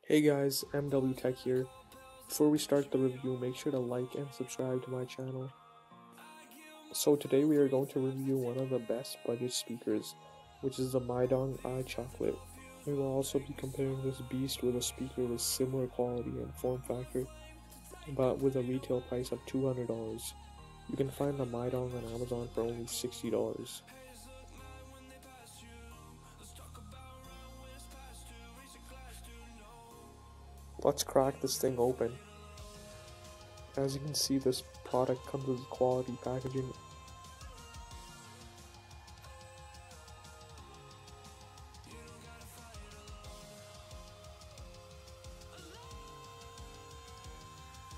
Hey guys, MW Tech here. Before we start the review, make sure to like and subscribe to my channel. So today we are going to review one of the best budget speakers, which is the Meidong ichocolate. We will also be comparing this beast with a speaker with similar quality and form factor, but with a retail price of $200. You can find the Meidong on Amazon for only $60. Let's crack this thing open. As you can see, this product comes with quality packaging.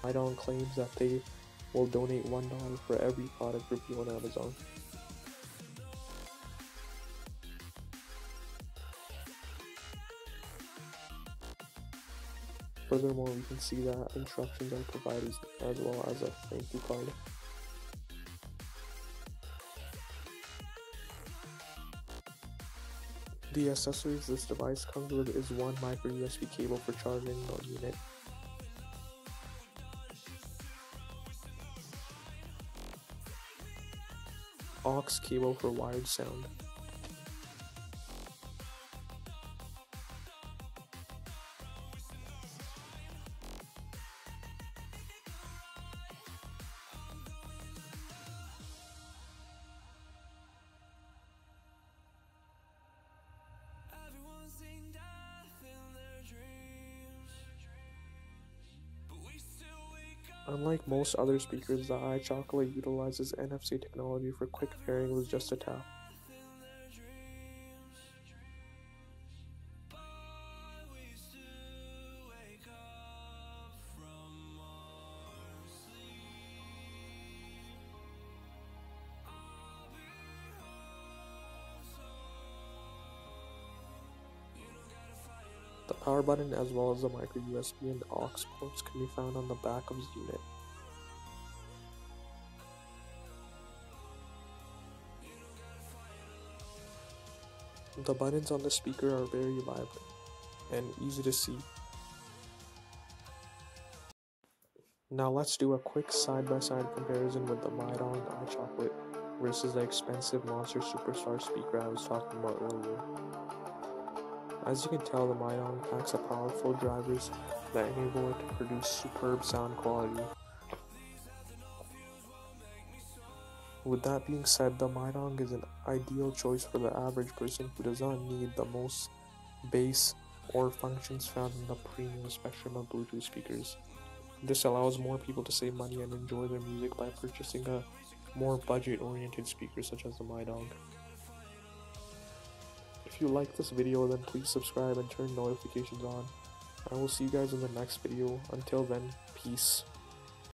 Meidong claims that they will donate $1 for every product review on Amazon. Furthermore, we can see that instructions are provided as well as a thank you card. The accessories this device comes with is one micro USB cable for charging the unit, aux cable for wired sound, Unlike most other speakers, the ichocolate utilizes NFC technology for quick pairing with just a tap. The power button as well as the micro USB and aux ports can be found on the back of the unit. The buttons on the speaker are very vibrant and easy to see. Now let's do a quick side-by-side comparison with the Meidong ichocolate versus the expensive Monster Superstar speaker I was talking about earlier. As you can tell, the Meidong packs a powerful drivers that enable it to produce superb sound quality. With that being said, the Meidong is an ideal choice for the average person who does not need the most bass or functions found in the premium spectrum of Bluetooth speakers. This allows more people to save money and enjoy their music by purchasing a more budget-oriented speaker such as the Meidong. If you like this video, then please subscribe and turn notifications on. I will see you guys in the next video. Until then, peace.